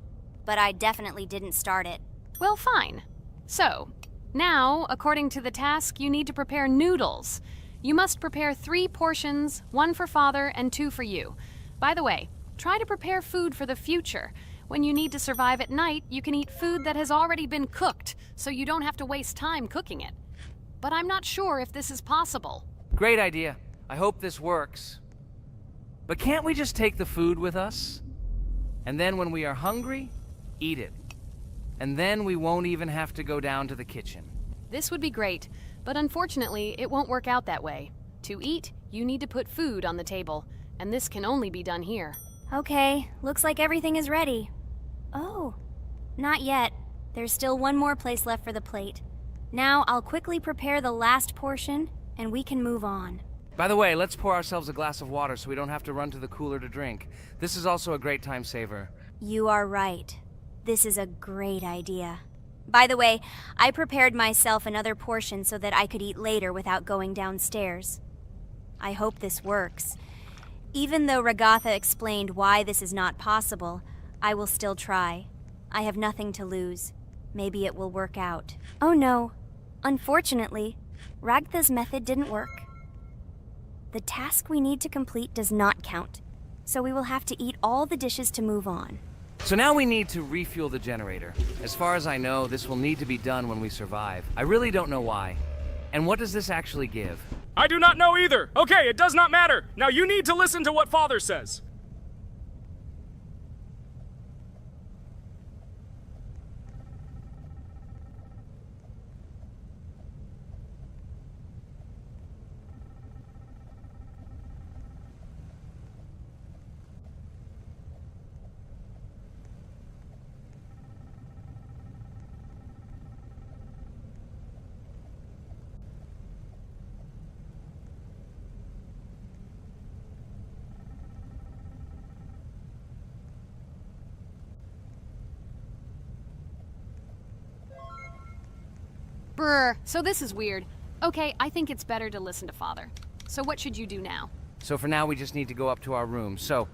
Speaker 2: but I definitely didn't start it.
Speaker 3: Well, fine. So, now, according to the task, you need to prepare noodles. You must prepare 3 portions, 1 for Father and 2 for you. By the way, try to prepare food for the future. When you need to survive at night, you can eat food that has already been cooked, so you don't have to waste time cooking it. But I'm not sure if this is possible.
Speaker 1: Great idea. I hope this works. But can't we just take the food with us? And then when we are hungry, eat it. And then we won't even have to go down to the kitchen.
Speaker 3: This would be great, but unfortunately, it won't work out that way. To eat, you need to put food on the table, and this can only be done here.
Speaker 2: Okay, looks like everything is ready. Oh, not yet. There's still one more place left for the plate. Now I'll quickly prepare the last portion, and we can move on.
Speaker 1: By the way, let's pour ourselves a glass of water so we don't have to run to the cooler to drink. This is also a great time saver.
Speaker 2: You are right. This is a great idea. By the way, I prepared myself another portion so that I could eat later without going downstairs. I hope this works. Even though Ragatha explained why this is not possible, I will still try. I have nothing to lose. Maybe it will work out. Oh no. Unfortunately, Ragatha's method didn't work. The task we need to complete does not count, so we will have to eat all the dishes to move on.
Speaker 1: So now we need to refuel the generator. As far as I know, this will need to be done when we survive. I really don't know why. And what does this actually give?
Speaker 4: I do not know either. Okay, it does not matter. Now you need to listen to what Father says.
Speaker 3: Brr, so this is weird. Okay, I think it's better to listen to Father. So what should you do now?
Speaker 1: So for now, we just need to go up to our room. So,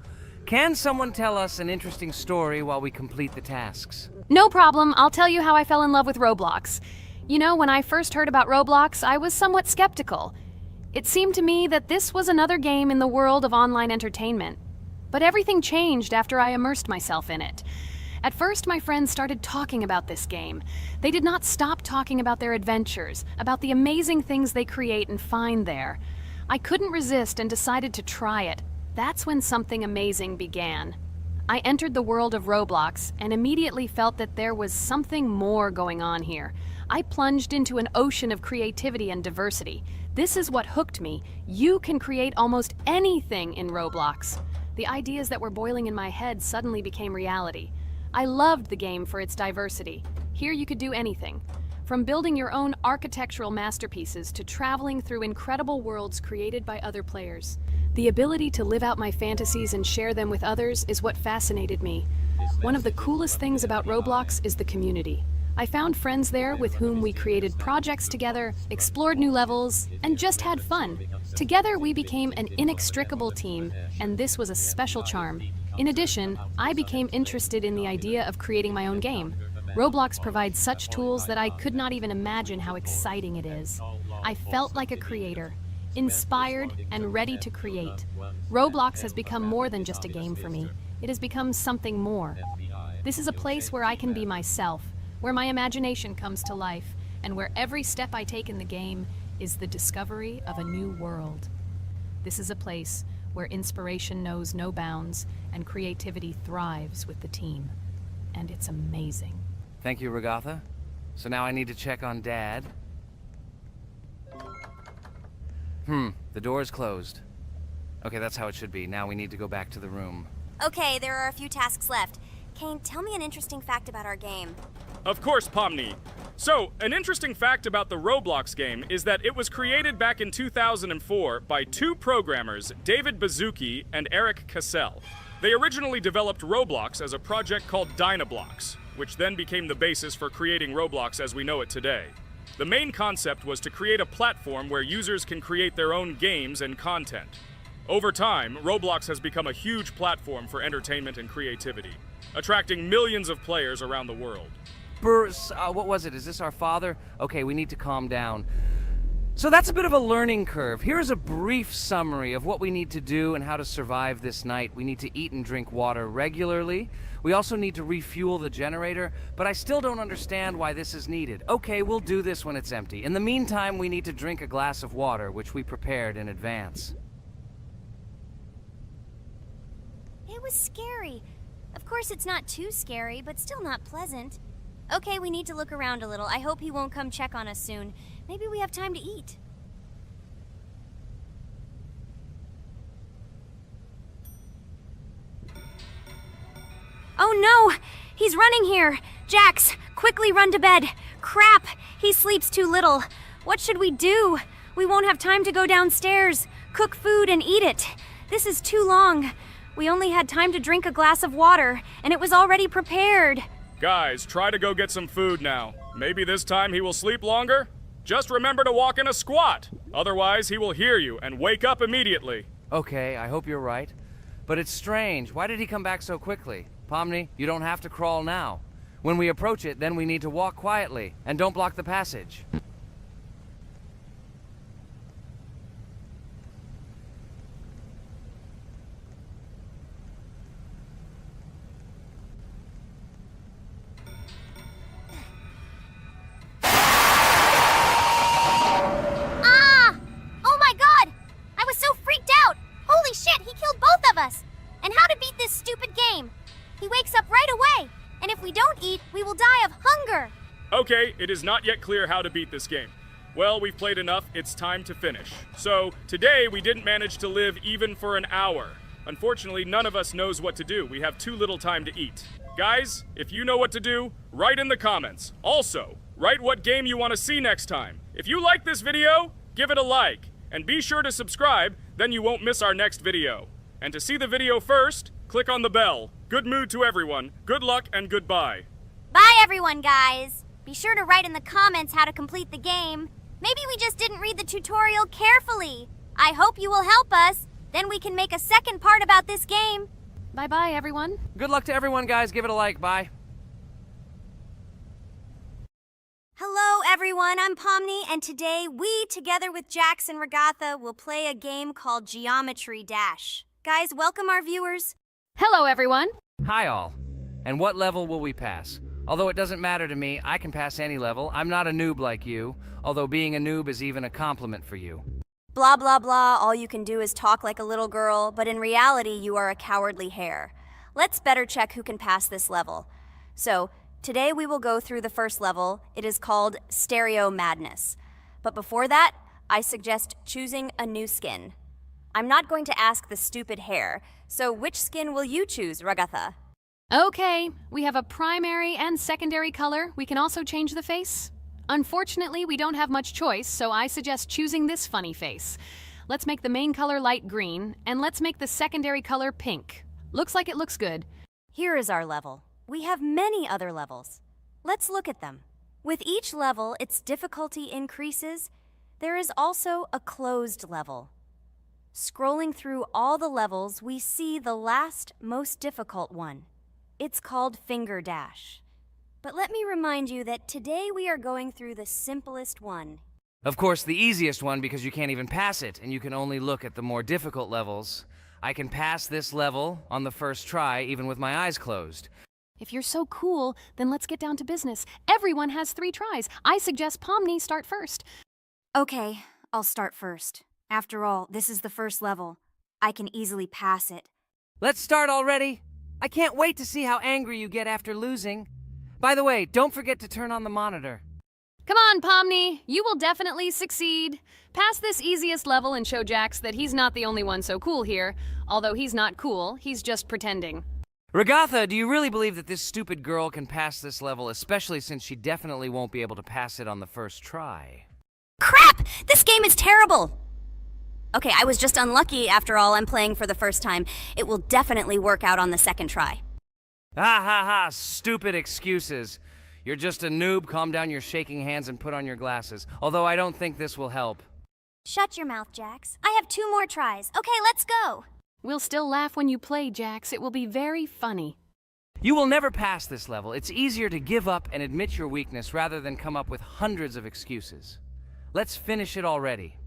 Speaker 1: can someone tell us an interesting story while we complete the tasks?
Speaker 3: No problem, I'll tell you how I fell in love with Roblox. You know, when I first heard about Roblox, I was somewhat skeptical. It seemed to me that this was another game in the world of online entertainment. But everything changed after I immersed myself in it. At first, my friends started talking about this game. They did not stop talking about their adventures, about the amazing things they create and find there. I couldn't resist and decided to try it. That's when something amazing began. I entered the world of Roblox and immediately felt that there was something more going on here. I plunged into an ocean of creativity and diversity. This is what hooked me. You can create almost anything in Roblox. The ideas that were boiling in my head suddenly became reality. I loved the game for its diversity. Here you could do anything. From building your own architectural masterpieces to traveling through incredible worlds created by other players. The ability to live out my fantasies and share them with others is what fascinated me. One of the coolest things about Roblox is the community. I found friends there with whom we created projects together, explored new levels, and just had fun. Together we became an inextricable team, and this was a special charm. In addition, I became interested in the idea of creating my own game. Roblox provides such tools that I could not even imagine how exciting it is. I felt like a creator, inspired and ready to create. Roblox has become more than just a game for me. It has become something more. This is a place where I can be myself, where my imagination comes to life, and where every step I take in the game is the discovery of a new world. This is a place where inspiration knows no bounds and creativity thrives with the team. And it's amazing.
Speaker 1: Thank you, Ragatha. So now I need to check on Dad. The door is closed. Okay, that's how it should be. Now we need to go back to the room.
Speaker 2: Okay, there are a few tasks left. Kane, tell me an interesting fact about our game.
Speaker 4: Of course, Pomni. So, an interesting fact about the Roblox game is that it was created back in 2004 by two programmers, David Baszucki and Eric Cassell. They originally developed Roblox as a project called Dynablocks, which then became the basis for creating Roblox as we know it today. The main concept was to create a platform where users can create their own games and content. Over time, Roblox has become a huge platform for entertainment and creativity, attracting millions of players around the world.
Speaker 1: What was it? Is this our father? Okay, we need to calm down. So that's a bit of a learning curve. Here's a brief summary of what we need to do and how to survive this night. We need to eat and drink water regularly. We also need to refuel the generator, but I still don't understand why this is needed. Okay, we'll do this when it's empty. In the meantime, we need to drink a glass of water, which we prepared in advance.
Speaker 2: It was scary. Of course, it's not too scary, but still not pleasant. Okay, we need to look around a little. I hope he won't come check on us soon. Maybe we have time to eat. Oh no! He's running here! Jax, quickly run to bed! Crap! He sleeps too little. What should we do? We won't have time to go downstairs, cook food, and eat it. This is too long. We only had time to drink a glass of water, and it was already prepared.
Speaker 4: Guys, try to go get some food now. Maybe this time he will sleep longer? Just remember to walk in a squat. Otherwise, he will hear you and wake up immediately.
Speaker 1: Okay, I hope you're right. But it's strange. Why did he come back so quickly? Pomni, you don't have to crawl now. When we approach it, then we need to walk quietly. And don't block the passage.
Speaker 2: And how to beat this stupid game. He wakes up right away, and if we don't eat, we will die of hunger.
Speaker 4: Okay, it is not yet clear how to beat this game. Well, we've played enough, it's time to finish. So, today we didn't manage to live even for an hour. Unfortunately, none of us knows what to do. We have too little time to eat. Guys, if you know what to do, write in the comments. Also, write what game you want to see next time. If you like this video, give it a like. And be sure to subscribe, then you won't miss our next video. And to see the video first, click on the bell. Good mood to everyone. Good luck and goodbye.
Speaker 2: Bye everyone, guys. Be sure to write in the comments how to complete the game. Maybe we just didn't read the tutorial carefully. I hope you will help us. Then we can make a second part about this game.
Speaker 3: Bye-bye, everyone.
Speaker 1: Good luck to everyone, guys. Give it a like. Bye.
Speaker 2: Hello everyone, I'm Pomni, and today we, together with Jax and Ragatha, will play a game called Geometry Dash. Guys, welcome our viewers.
Speaker 3: Hello, everyone.
Speaker 1: Hi, all. And what level will we pass? Although it doesn't matter to me, I can pass any level. I'm not a noob like you, although being a noob is even a compliment for you.
Speaker 2: Blah, blah, blah, all you can do is talk like a little girl, but in reality, you are a cowardly hare. Let's better check who can pass this level. So, today we will go through the first level. It is called Stereo Madness. But before that, I suggest choosing a new skin. I'm not going to ask the stupid hare, so which skin will you choose, Ragatha?
Speaker 3: Okay, we have a primary and secondary color. We can also change the face. Unfortunately, we don't have much choice, so I suggest choosing this funny face. Let's make the main color light green, and let's make the secondary color pink. Looks like it looks good.
Speaker 2: Here is our level. We have many other levels. Let's look at them. With each level, its difficulty increases. There is also a closed level. Scrolling through all the levels, we see the last, most difficult one. It's called Finger Dash. But let me remind you that today we are going through the simplest one.
Speaker 1: Of course, the easiest one because you can't even pass it, and you can only look at the more difficult levels. I can pass this level on the first try, even with my eyes closed.
Speaker 3: If you're so cool, then let's get down to business. Everyone has 3 tries. I suggest Pomni start first.
Speaker 2: Okay, I'll start first. After all, this is the first level. I can easily pass it.
Speaker 1: Let's start already. I can't wait to see how angry you get after losing. By the way, don't forget to turn on the monitor.
Speaker 3: Come on, Pomni. You will definitely succeed. Pass this easiest level and show Jax that he's not the only one so cool here. Although he's not cool, he's just pretending.
Speaker 1: Ragatha, do you really believe that this stupid girl can pass this level, especially since she definitely won't be able to pass it on the first try?
Speaker 2: Crap! This game is terrible! Okay, I was just unlucky. After all, I'm playing for the first time. It will definitely work out on the second try.
Speaker 1: Ha ha ha, stupid excuses. You're just a noob, calm down your shaking hands and put on your glasses. Although I don't think this will help.
Speaker 7: Shut your mouth, Jax. I have 2 more tries. Okay, let's go.
Speaker 3: We'll still laugh when you play, Jax. It will be very funny.
Speaker 1: You will never pass this level. It's easier to give up and admit your weakness rather than come up with hundreds of excuses. Let's finish it already.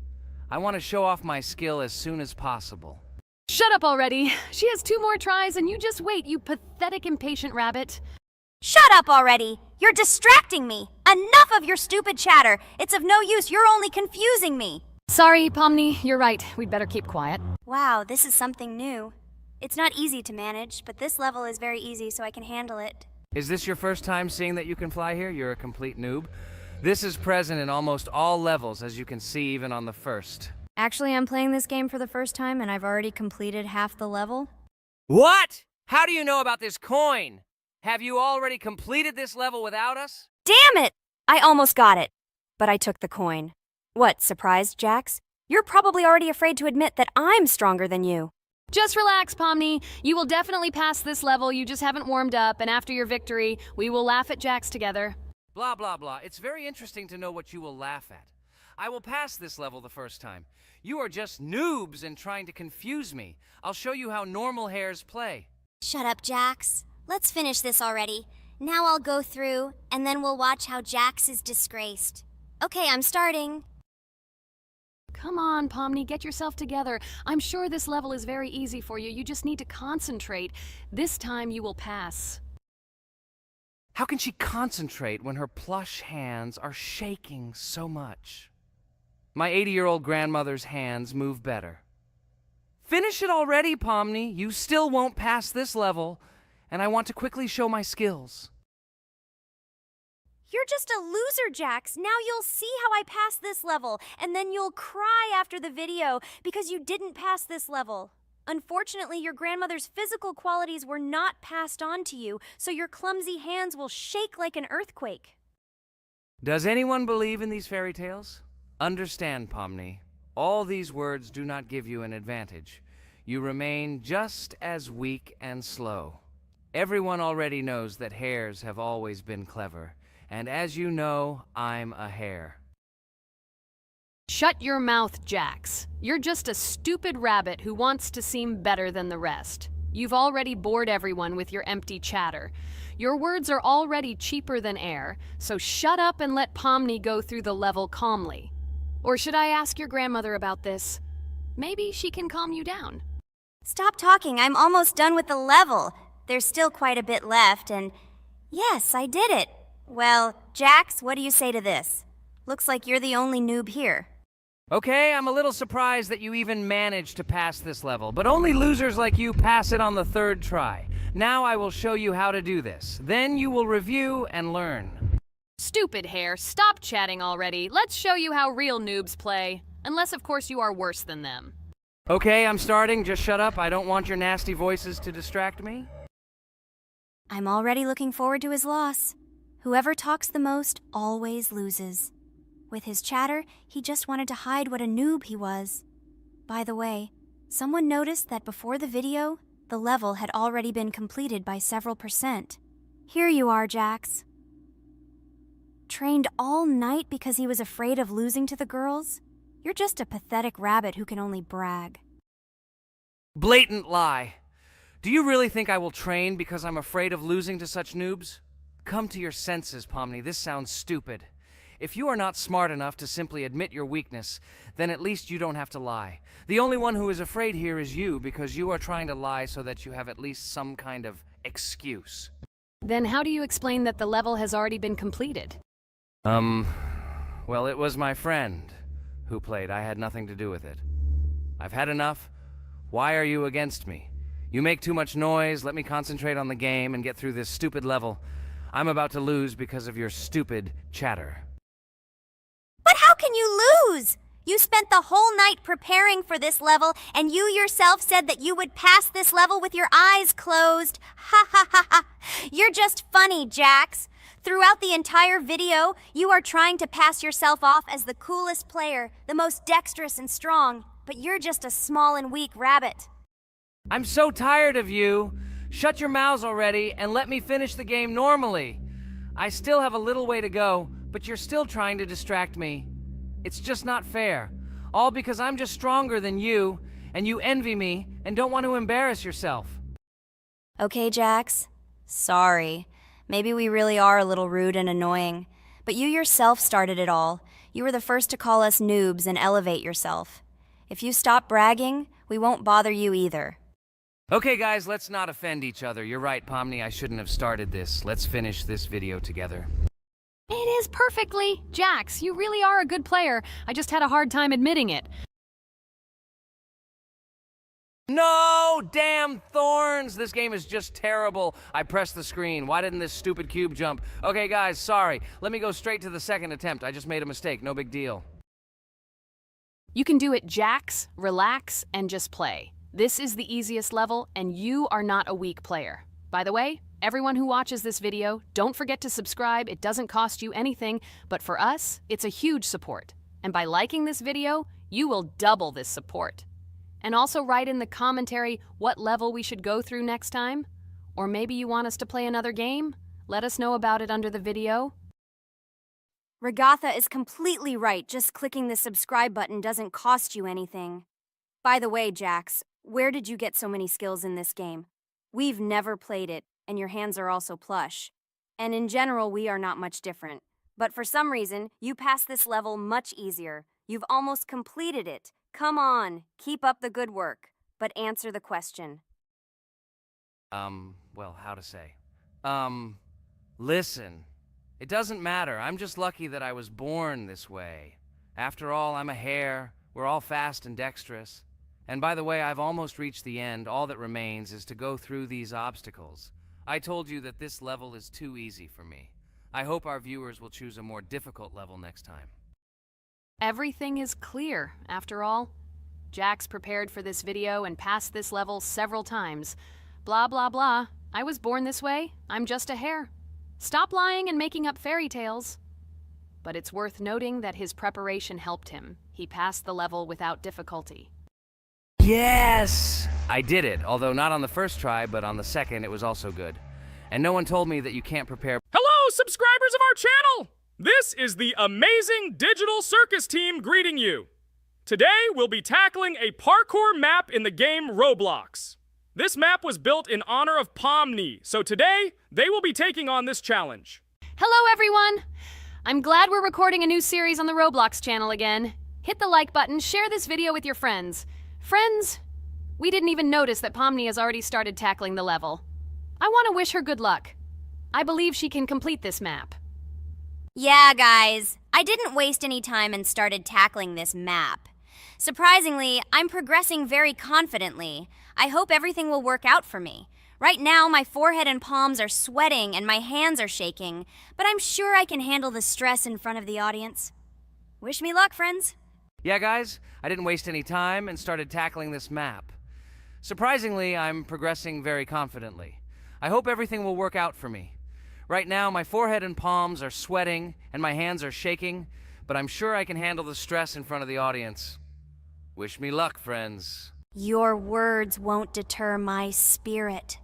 Speaker 1: I want to show off my skill as soon as possible.
Speaker 3: Shut up already. She has 2 more tries and you just wait, you pathetic impatient rabbit.
Speaker 2: Shut up already! You're distracting me! Enough of your stupid chatter! It's of no use, you're only confusing me!
Speaker 3: Sorry, Pomni, you're right. We'd better keep quiet.
Speaker 2: Wow, this is something new. It's not easy to manage, but this level is very easy, so I can handle it.
Speaker 1: Is this your first time seeing that you can fly here? You're a complete noob. This is present in almost all levels, as you can see even on the first.
Speaker 2: Actually, I'm playing this game for the first time, and I've already completed half the level.
Speaker 1: What? How do you know about this coin? Have you already completed this level without us?
Speaker 2: Damn it! I almost got it, but I took the coin. What, surprised, Jax? You're probably already afraid to admit that I'm stronger than you.
Speaker 3: Just relax, Pomni. You will definitely pass this level, you just haven't warmed up, and after your victory, we will laugh at Jax together.
Speaker 1: Blah, blah, blah. It's very interesting to know what you will laugh at. I will pass this level the first time. You are just noobs and trying to confuse me. I'll show you how normal hares play.
Speaker 7: Shut up, Jax. Let's finish this already. Now I'll go through, and then we'll watch how Jax is disgraced. Okay, I'm starting.
Speaker 3: Come on, Pomni, get yourself together. I'm sure this level is very easy for you. You just need to concentrate. This time you will pass.
Speaker 1: How can she concentrate when her plush hands are shaking so much? My 80-year-old grandmother's hands move better. Finish it already, Pomni. You still won't pass this level, and I want to quickly show my skills.
Speaker 2: You're just a loser, Jax. Now you'll see how I pass this level, and then you'll cry after the video because you didn't pass this level. Unfortunately, your grandmother's physical qualities were not passed on to you, so your clumsy hands will shake like an earthquake.
Speaker 1: Does anyone believe in these fairy tales? Understand, Pomni. All these words do not give you an advantage. You remain just as weak and slow. Everyone already knows that hares have always been clever. And as you know, I'm a hare.
Speaker 3: Shut your mouth, Jax. You're just a stupid rabbit who wants to seem better than the rest. You've already bored everyone with your empty chatter. Your words are already cheaper than air, so shut up and let Pomni go through the level calmly. Or should I ask your grandmother about this? Maybe she can calm you down.
Speaker 2: Stop talking. I'm almost done with the level. There's still quite a bit left, and yes, I did it. Well, Jax, what do you say to this? Looks like you're the only noob here.
Speaker 1: Okay, I'm a little surprised that you even managed to pass this level, but only losers like you pass it on the third try. Now I will show you how to do this. Then you will review and learn.
Speaker 3: Stupid hare, stop chatting already. Let's show you how real noobs play. Unless, of course, you are worse than them.
Speaker 1: Okay, I'm starting. Just shut up. I don't want your nasty voices to distract me.
Speaker 2: I'm already looking forward to his loss. Whoever talks the most always loses. With his chatter, he just wanted to hide what a noob he was. By the way, someone noticed that before the video, the level had already been completed by several %. Here you are, Jax. Trained all night because he was afraid of losing to the girls? You're just a pathetic rabbit who can only brag.
Speaker 1: Blatant lie. Do you really think I will train because I'm afraid of losing to such noobs? Come to your senses, Pomni. This sounds stupid. If you are not smart enough to simply admit your weakness, then at least you don't have to lie. The only one who is afraid here is you, because you are trying to lie so that you have at least some kind of excuse.
Speaker 3: Then how do you explain that the level has already been completed?
Speaker 1: Well, it was my friend who played. I had nothing to do with it. I've had enough. Why are you against me? You make too much noise. Let me concentrate on the game and get through this stupid level. I'm about to lose because of your stupid chatter.
Speaker 7: But how can you lose? You spent the whole night preparing for this level, and you yourself said that you would pass this level with your eyes closed. Ha ha ha ha. You're just funny, Jax. Throughout the entire video, you are trying to pass yourself off as the coolest player, the most dexterous and strong, but you're just a small and weak rabbit.
Speaker 1: I'm so tired of you. Shut your mouths already and let me finish the game normally. I still have a little way to go, but you're still trying to distract me. It's just not fair. All because I'm just stronger than you, and you envy me and don't want to embarrass yourself.
Speaker 2: Okay, Jax. Sorry. Maybe we really are a little rude and annoying. But you yourself started it all. You were the first to call us noobs and elevate yourself. If you stop bragging, we won't bother you either.
Speaker 1: Okay, guys, let's not offend each other. You're right, Pomni, I shouldn't have started this. Let's finish this video together.
Speaker 3: It is perfectly. Jax, you really are a good player. I just had a hard time admitting it.
Speaker 1: No! Damn thorns! This game is just terrible. I pressed the screen. Why didn't this stupid cube jump? Okay, guys, sorry. Let me go straight to the second attempt. I just made a mistake. No big deal.
Speaker 3: You can do it, Jax, relax, and just play. This is the easiest level, and you are not a weak player. By the way, everyone who watches this video, don't forget to subscribe. It doesn't cost you anything, but for us, it's a huge support. And by liking this video, you will double this support. And also write in the commentary what level we should go through next time. Or maybe you want us to play another game? Let us know about it under the video.
Speaker 2: Regatha is completely right. Just clicking the subscribe button doesn't cost you anything. By the way, Jax, where did you get so many skills in this game? We've never played it, and your hands are also plush. And in general, we are not much different. But for some reason, you passed this level much easier. You've almost completed it. Come on, keep up the good work, but answer the question.
Speaker 1: Well, how to say? Listen. It doesn't matter. I'm just lucky that I was born this way. After all, I'm a hare. We're all fast and dexterous. And by the way, I've almost reached the end. All that remains is to go through these obstacles. I told you that this level is too easy for me. I hope our viewers will choose a more difficult level next time.
Speaker 3: Everything is clear, after all. Jax prepared for this video and passed this level several times. Blah, blah, blah. I was born this way. I'm just a hare. Stop lying and making up fairy tales. But it's worth noting that his preparation helped him. He passed the level without difficulty.
Speaker 1: Yes! I did it, although not on the first try, but on the second it was also good. And no one told me that you can't prepare.
Speaker 4: Hello, subscribers of our channel! This is the amazing Digital Circus team greeting you. Today, we'll be tackling a parkour map in the game Roblox. This map was built in honor of Pomni, so today, they will be taking on this challenge.
Speaker 3: Hello, everyone! I'm glad we're recording a new series on the Roblox channel again. Hit the like button, share this video with your friends. Friends, we didn't even notice that Pomni has already started tackling the level. I want to wish her good luck. I believe she can complete this map.
Speaker 7: Yeah, guys, I didn't waste any time and started tackling this map. Surprisingly, I'm progressing very confidently. I hope everything will work out for me. Right now, my forehead and palms are sweating and my hands are shaking, but I'm sure I can handle the stress in front of the audience. Wish me luck, friends.
Speaker 1: Yeah, guys, I didn't waste any time and started tackling this map. Surprisingly, I'm progressing very confidently. I hope everything will work out for me. Right now, my forehead and palms are sweating and my hands are shaking, but I'm sure I can handle the stress in front of the audience. Wish me luck, friends.
Speaker 2: Your words won't deter my spirit.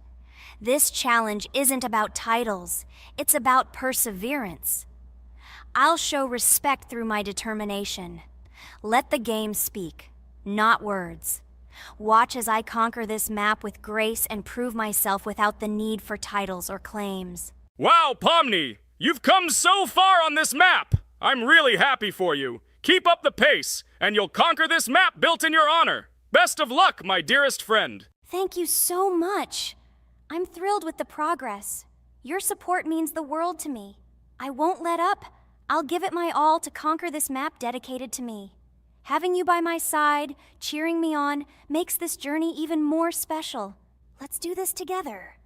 Speaker 2: This challenge isn't about titles. It's about perseverance. I'll show respect through my determination. Let the game speak, not words. Watch as I conquer this map with grace and prove myself without the need for titles or claims.
Speaker 4: Wow, Pomni! You've come so far on this map! I'm really happy for you. Keep up the pace, and you'll conquer this map built in your honor. Best of luck, my dearest friend.
Speaker 2: Thank you so much. I'm thrilled with the progress. Your support means the world to me. I won't let up. I'll give it my all to conquer this map dedicated to me. Having you by my side, cheering me on, makes this journey even more special. Let's do this together.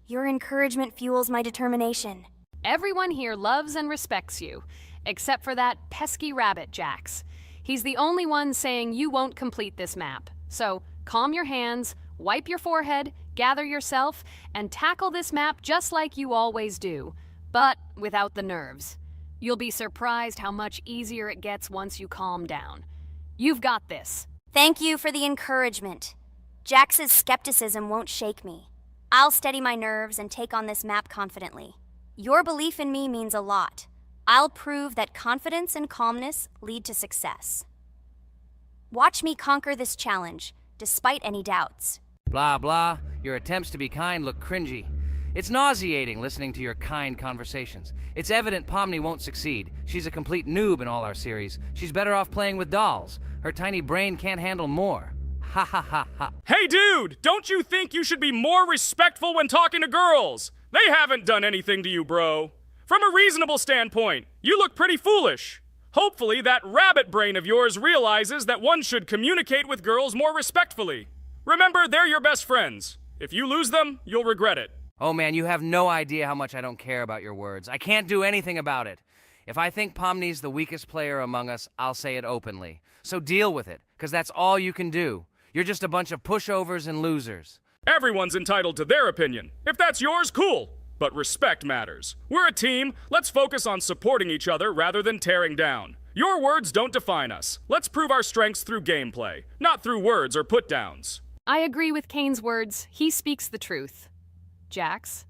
Speaker 2: Your encouragement fuels my determination.
Speaker 3: Everyone here loves and respects you, except for that pesky rabbit, Jax. He's the only one saying you won't complete this map. So, calm your hands, wipe your forehead, gather yourself, and tackle this map just like you always do, but without the nerves. You'll be surprised how much easier it gets once you calm down. You've got this.
Speaker 2: Thank you for the encouragement. Jax's skepticism won't shake me. I'll steady my nerves and take on this map confidently. Your belief in me means a lot. I'll prove that confidence and calmness lead to success. Watch me conquer this challenge, despite any doubts.
Speaker 1: Blah, blah. Your attempts to be kind look cringy. It's nauseating listening to your kind conversations. It's evident Pomni won't succeed. She's a complete noob in all our series. She's better off playing with dolls. Her tiny brain can't handle more. Ha ha ha ha.
Speaker 4: Hey dude, don't you think you should be more respectful when talking to girls? They haven't done anything to you, bro. From a reasonable standpoint, you look pretty foolish. Hopefully that rabbit brain of yours realizes that one should communicate with girls more respectfully. Remember, they're your best friends. If you lose them, you'll regret it.
Speaker 1: Oh man, you have no idea how much I don't care about your words. I can't do anything about it. If I think Pomni's the weakest player among us, I'll say it openly. So deal with it, because that's all you can do. You're just a bunch of pushovers and losers.
Speaker 4: Everyone's entitled to their opinion. If that's yours, cool. But respect matters. We're a team. Let's focus on supporting each other rather than tearing down. Your words don't define us. Let's prove our strengths through gameplay, not through words or put-downs.
Speaker 3: I agree with Kane's words. He speaks the truth. Jax?